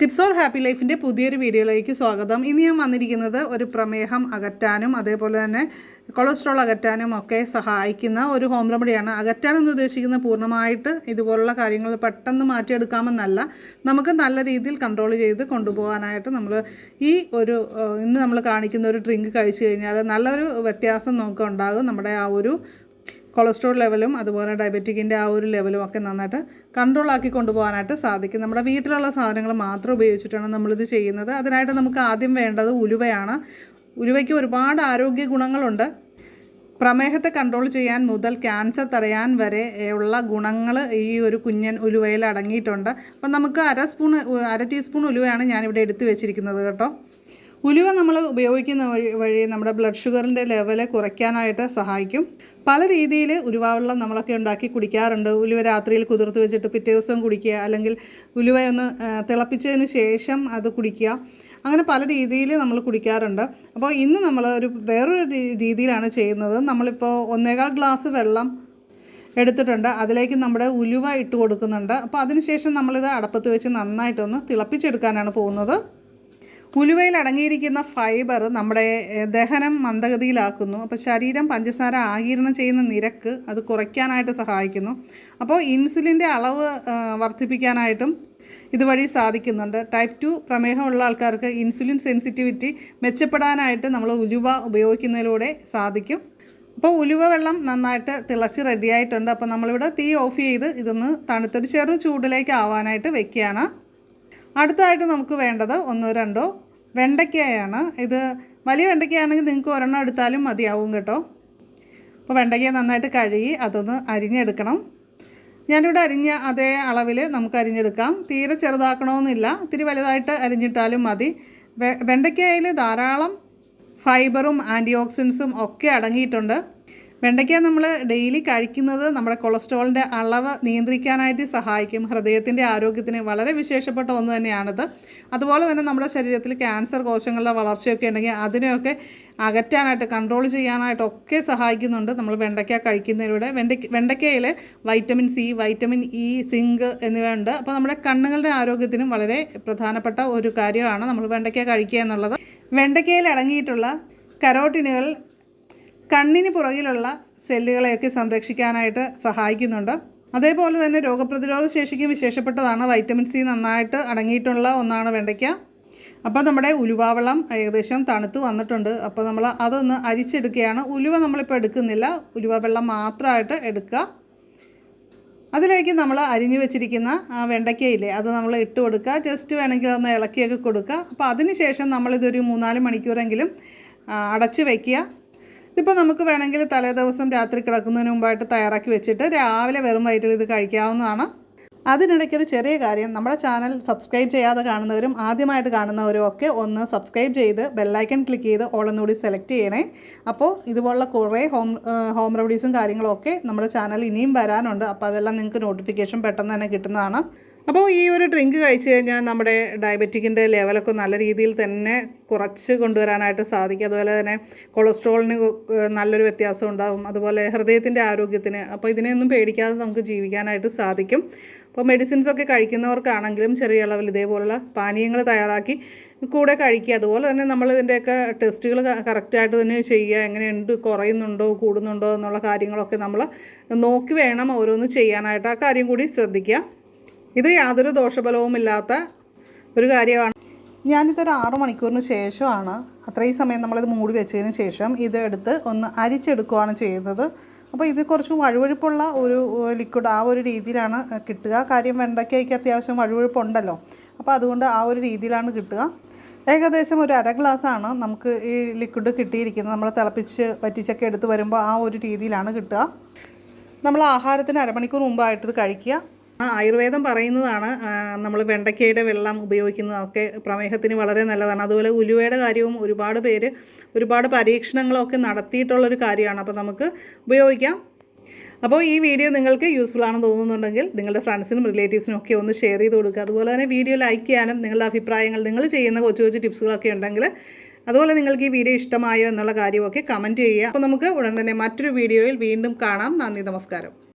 Tips or happy ലൈഫിൻ്റെ പുതിയൊരു വീഡിയോയിലേക്ക് സ്വാഗതം. ഇന്ന് ഞാൻ വന്നിരിക്കുന്നത് ഒരു പ്രമേഹം അകറ്റാനും അതേപോലെ തന്നെ കൊളസ്ട്രോൾ അകറ്റാനും ഒക്കെ സഹായിക്കുന്ന ഒരു ഹോം റെമഡിയാണ്. അകറ്റാനെന്ന് ഉദ്ദേശിക്കുന്ന പൂർണ്ണമായിട്ട് ഇതുപോലുള്ള കാര്യങ്ങൾ പെട്ടെന്ന് മാറ്റിയെടുക്കാമെന്നല്ല, നമുക്ക് നല്ല രീതിയിൽ കൺട്രോൾ ചെയ്ത് കൊണ്ടുപോകാനായിട്ട് നമ്മൾ ഈ ഒരു ഇന്ന് നമ്മൾ കാണിക്കുന്ന ഒരു ഡ്രിങ്ക് കഴിച്ചു കഴിഞ്ഞാൽ നല്ലൊരു വ്യത്യാസം നമുക്ക് ഉണ്ടാകും. നമ്മുടെ ആ ഒരു കൊളസ്ട്രോൾ ലെവലും അതുപോലെ ഡയബറ്റിക്കിൻ്റെ ആ ഒരു ലെവലും ഒക്കെ നന്നായിട്ട് കൺട്രോളാക്കി കൊണ്ടുപോകാനായിട്ട് സാധിക്കും. നമ്മുടെ വീട്ടിലുള്ള സാധനങ്ങൾ മാത്രം ഉപയോഗിച്ചിട്ടാണ് നമ്മളിത് ചെയ്യുന്നത്. അതിനായിട്ട് നമുക്ക് ആദ്യം വേണ്ടത് ഉലുവയാണ്. ഉലുവയ്ക്ക് ഒരുപാട് ആരോഗ്യ ഗുണങ്ങളുണ്ട്. പ്രമേഹത്തെ കൺട്രോൾ ചെയ്യാൻ മുതൽ ക്യാൻസർ തടയാൻ വരെ ഉള്ള ഗുണങ്ങൾ ഈ ഒരു കുഞ്ഞൻ ഉലുവയിൽ അടങ്ങിയിട്ടുണ്ട്. അപ്പം നമുക്ക് അര ടീസ്പൂൺ ഉലുവയാണ് ഞാനിവിടെ എടുത്ത് വെച്ചിരിക്കുന്നത് കേട്ടോ. ഉലുവ നമ്മൾ ഉപയോഗിക്കുന്ന വഴി നമ്മുടെ ബ്ലഡ് ഷുഗറിൻ്റെ ലെവൽ കുറയ്ക്കാനായിട്ട് സഹായിക്കും. പല രീതിയിൽ ഉലുവ വെള്ളം നമ്മളൊക്കെ ഉണ്ടാക്കി കുടിക്കാറുണ്ട്. ഉലുവ രാത്രിയിൽ കുതിർത്ത് വെച്ചിട്ട് പിറ്റേ ദിവസം കുടിക്കുക, അല്ലെങ്കിൽ ഉലുവയൊന്ന് തിളപ്പിച്ചതിന് ശേഷം അത് കുടിക്കുക, അങ്ങനെ പല രീതിയിൽ നമ്മൾ കുടിക്കാറുണ്ട്. അപ്പോൾ ഇന്ന് നമ്മൾ വേറൊരു രീതിയിലാണ് ചെയ്യുന്നത്. നമ്മളിപ്പോൾ 1.25 ഗ്ലാസ് വെള്ളം എടുത്തിട്ടുണ്ട്, അതിലേക്ക് നമ്മുടെ ഉലുവ ഇട്ട് കൊടുക്കുന്നുണ്ട്. അപ്പോൾ അതിനുശേഷം നമ്മളിത് അടപ്പത്ത് വെച്ച് നന്നായിട്ടൊന്ന് തിളപ്പിച്ചെടുക്കാനാണ് പോകുന്നത്. ഉലുവയിൽ അടങ്ങിയിരിക്കുന്ന ഫൈബർ നമ്മുടെ ദഹനം മന്ദഗതിയിലാക്കുന്നു. അപ്പോൾ ശരീരം പഞ്ചസാര ആഗിരണം ചെയ്യുന്ന നിരക്ക് അത് കുറയ്ക്കാനായിട്ട് സഹായിക്കുന്നു. അപ്പോൾ ഇൻസുലിൻ്റെ അളവ് വർദ്ധിപ്പിക്കാനായിട്ടും ഇതുവഴി സാധിക്കുന്നുണ്ട്. ടൈപ്പ് 2 പ്രമേഹമുള്ള ആൾക്കാർക്ക് ഇൻസുലിൻ സെൻസിറ്റിവിറ്റി മെച്ചപ്പെടാനായിട്ട് നമ്മൾ ഉലുവ ഉപയോഗിക്കുന്നതിലൂടെ സാധിക്കും. അപ്പോൾ ഉലുവ വെള്ളം നന്നായിട്ട് തിളച്ച് റെഡിയായിട്ടുണ്ട്. അപ്പോൾ നമ്മളിവിടെ തീ ഓഫ് ചെയ്ത് ഇതൊന്ന് തണുത്തൊരു ചെറു ചൂടിലേക്ക് ആവാനായിട്ട് വെക്കുകയാണ്. അടുത്തതായിട്ട് നമുക്ക് വേണ്ടത് 1-2 വെണ്ടയ്ക്കയാണ്. ഇത് വലിയ വെണ്ടയ്ക്കയാണെങ്കിൽ നിങ്ങൾക്ക് ഒരെണ്ണം എടുത്താലും മതിയാവും കേട്ടോ. അപ്പോൾ വെണ്ടയ്ക്ക നന്നായിട്ട് കഴുകി അതൊന്ന് അരിഞ്ഞെടുക്കണം. ഞാനിവിടെ അരിഞ്ഞ അതേ അളവിൽ നമുക്ക് അരിഞ്ഞെടുക്കാം. തീരെ ചെറുതാക്കണമെന്നില്ല, ഇത്തിരി വലുതായിട്ട് അരിഞ്ഞിട്ടാലും മതി. വെണ്ടയ്ക്കയിൽ ധാരാളം ഫൈബറും ആൻറ്റി ഓക്സിഡൻസും ഒക്കെ അടങ്ങിയിട്ടുണ്ട്. വെണ്ടയ്ക്ക നമ്മൾ ഡെയിലി കഴിക്കുന്നത് നമ്മുടെ കൊളസ്ട്രോളിൻ്റെ അളവ് നിയന്ത്രിക്കാനായിട്ട് സഹായിക്കും. ഹൃദയത്തിൻ്റെ ആരോഗ്യത്തിന് വളരെ വിശേഷപ്പെട്ട ഒന്ന് തന്നെയാണിത്. അതുപോലെ തന്നെ നമ്മുടെ ശരീരത്തിൽ ക്യാൻസർ കോശങ്ങളുടെ വളർച്ചയൊക്കെ ഉണ്ടെങ്കിൽ അതിനെയൊക്കെ അകറ്റാനായിട്ട് കൺട്രോൾ ചെയ്യാനായിട്ടൊക്കെ സഹായിക്കുന്നുണ്ട് നമ്മൾ വെണ്ടയ്ക്ക കഴിക്കുന്നതിലൂടെ. വെണ്ടയ്ക്കയിൽ vitamin C, vitamin E, zinc എന്നിവയുണ്ട്. അപ്പോൾ നമ്മുടെ കണ്ണുകളുടെ ആരോഗ്യത്തിനും വളരെ പ്രധാനപ്പെട്ട ഒരു കാര്യമാണ് നമ്മൾ വെണ്ടയ്ക്ക കഴിക്കുക എന്നുള്ളത്. വെണ്ടയ്ക്കയിൽ അടങ്ങിയിട്ടുള്ള കരോട്ടിനുകൾ കണ്ണിന് പുറകിലുള്ള സെല്ലുകളെയൊക്കെ സംരക്ഷിക്കാനായിട്ട് സഹായിക്കുന്നുണ്ട്. അതേപോലെ തന്നെ രോഗപ്രതിരോധ ശേഷിക്ക് വിശേഷപ്പെട്ടതാണ്. വൈറ്റമിൻ സി നന്നായിട്ട് അടങ്ങിയിട്ടുള്ള ഒന്നാണ് വെണ്ടയ്ക്ക. അപ്പോൾ നമ്മുടെ ഉലുവ വെള്ളം ഏകദേശം തണുത്ത് വന്നിട്ടുണ്ട്. അപ്പോൾ നമ്മൾ അതൊന്ന് അരിച്ചെടുക്കുകയാണ്. ഉലുവ നമ്മളിപ്പോൾ എടുക്കുന്നില്ല, ഉലുവ വെള്ളം മാത്രമായിട്ട് എടുക്കുക. അതിലേക്ക് നമ്മൾ അരിഞ്ഞു വെച്ചിരിക്കുന്ന ആ വെണ്ടയ്ക്കയില്ലേ അത് നമ്മൾ ഇട്ട് കൊടുക്കുക. ജസ്റ്റ് വേണമെങ്കിൽ ഒന്ന് ഇളക്കിയൊക്കെ കൊടുക്കുക. അപ്പോൾ അതിന് ശേഷം നമ്മളിതൊരു 3-4 മണിക്കൂറെങ്കിലും അടച്ച് വയ്ക്കുക. ഇതിപ്പോൾ നമുക്ക് വേണമെങ്കിൽ തലേദിവസം രാത്രി കിടക്കുന്നതിന് മുമ്പായിട്ട് തയ്യാറാക്കി വെച്ചിട്ട് രാവിലെ വെറും വയറ്റിൽ ഇത് കഴിക്കാവുന്നതാണ്. അതിനിടയ്ക്കൊരു ചെറിയ കാര്യം, നമ്മുടെ ചാനൽ സബ്സ്ക്രൈബ് ചെയ്യാതെ കാണുന്നവരും ആദ്യമായിട്ട് കാണുന്നവരും ഒക്കെ ഒന്ന് സബ്സ്ക്രൈബ് ചെയ്ത് ബെല്ലൈക്കൺ ക്ലിക്ക് ചെയ്ത് ഓളെന്നുകൂടി സെലക്ട് ചെയ്യണേ. അപ്പോൾ ഇതുപോലുള്ള കുറേ ഹോം റെമഡീസും കാര്യങ്ങളൊക്കെ നമ്മുടെ ചാനൽ ഇനിയും വരാനുണ്ട്. അപ്പോൾ അതെല്ലാം നിങ്ങൾക്ക് നോട്ടിഫിക്കേഷൻ പെട്ടെന്ന് തന്നെ കിട്ടുന്നതാണ്. അപ്പോൾ ഈ ഒരു ഡ്രിങ്ക് കഴിച്ച് കഴിഞ്ഞാൽ നമ്മുടെ ഡയബറ്റിക്കിൻ്റെ ലെവലൊക്കെ നല്ല രീതിയിൽ തന്നെ കുറച്ച് കൊണ്ടുവരാനായിട്ട് സാധിക്കും. അതുപോലെ തന്നെ കൊളസ്ട്രോളിന് നല്ലൊരു വ്യത്യാസം ഉണ്ടാകും, അതുപോലെ ഹൃദയത്തിൻ്റെ ആരോഗ്യത്തിന്. അപ്പോൾ ഇതിനെയൊന്നും പേടിക്കാതെ നമുക്ക് ജീവിക്കാനായിട്ട് സാധിക്കും. അപ്പോൾ മെഡിസിൻസൊക്കെ കഴിക്കുന്നവർക്കാണെങ്കിലും ചെറിയ അളവിൽ ഇതേപോലുള്ള പാനീയങ്ങൾ തയ്യാറാക്കി കൂടെ കഴിക്കുക. അതുപോലെ തന്നെ നമ്മൾ ഇതിൻ്റെയൊക്കെ ടെസ്റ്റുകൾ കറക്റ്റായിട്ട് തന്നെ ചെയ്യുക. എങ്ങനെയുണ്ട്, കുറയുന്നുണ്ടോ കൂടുന്നുണ്ടോ എന്നുള്ള കാര്യങ്ങളൊക്കെ നമ്മൾ നോക്കി വേണം ഓരോന്ന് ചെയ്യാനായിട്ട്. ആ കാര്യം കൂടി ശ്രദ്ധിക്കുക. ഇത് യാതൊരു ദോഷഫലവുമില്ലാത്ത ഒരു കാര്യമാണ്. ഞാനിതൊരു 6 മണിക്കൂറിന് ശേഷമാണ്, അത്രയും സമയം നമ്മളിത് മൂടി വെച്ചതിന് ശേഷം ഇത് എടുത്ത് ഒന്ന് അരിച്ചെടുക്കുകയാണ് ചെയ്യുന്നത്. അപ്പോൾ ഇത് കുറച്ച് വഴുവഴുപ്പുള്ള ഒരു ലിക്വിഡ് ആ ഒരു രീതിയിലാണ് കിട്ടുക. കാര്യം വെണ്ടയ്ക്കയ്ക്ക് അത്യാവശ്യം വഴുവഴുപ്പുണ്ടല്ലോ, അപ്പോൾ അതുകൊണ്ട് ആ ഒരു രീതിയിലാണ് കിട്ടുക. ഏകദേശം ഒരു 1/2 ഗ്ലാസ്സാണ് നമുക്ക് ഈ ലിക്വിഡ് കിട്ടിയിരിക്കുന്നത്. നമ്മൾ തിളപ്പിച്ച് വറ്റിച്ചൊക്കെ എടുത്ത് വരുമ്പോൾ ആ ഒരു രീതിയിലാണ് കിട്ടുക. നമ്മൾ ആഹാരത്തിന് 1/2 മണിക്കൂർ മുമ്പായിട്ട് ഇത് കഴിക്കുക. ആയുർവേദം പറയുന്നതാണ് നമ്മൾ വെണ്ടയ്ക്കയുടെ വെള്ളം ഉപയോഗിക്കുന്നതൊക്കെ പ്രമേഹത്തിന് വളരെ നല്ലതാണ്. അതുപോലെ ഉലുവയുടെ കാര്യവും ഒരുപാട് പരീക്ഷണങ്ങളൊക്കെ നടത്തിയിട്ടുള്ളൊരു കാര്യമാണ്. അപ്പോൾ നമുക്ക് ഉപയോഗിക്കാം. അപ്പോൾ ഈ വീഡിയോ നിങ്ങൾക്ക് യൂസ്ഫുൾ ആണെന്ന് തോന്നുന്നുണ്ടെങ്കിൽ നിങ്ങളുടെ ഫ്രണ്ട്സിനും റിലേറ്റീവ്സിനും ഒക്കെ ഒന്ന് ഷെയർ ചെയ്ത് കൊടുക്കുക. അതുപോലെ തന്നെ വീഡിയോ ലൈക്ക് ചെയ്യാനും നിങ്ങളുടെ അഭിപ്രായങ്ങൾ, നിങ്ങൾ ചെയ്യുന്ന കൊച്ചു ടിപ്സുകളൊക്കെ ഉണ്ടെങ്കിൽ, അതുപോലെ നിങ്ങൾക്ക് ഈ വീഡിയോ ഇഷ്ടമായോ എന്നുള്ള കാര്യമൊക്കെ കമൻറ്റ് ചെയ്യുക. അപ്പോൾ നമുക്ക് ഉടൻ തന്നെ മറ്റൊരു വീഡിയോയിൽ വീണ്ടും കാണാം. നന്ദി, നമസ്കാരം.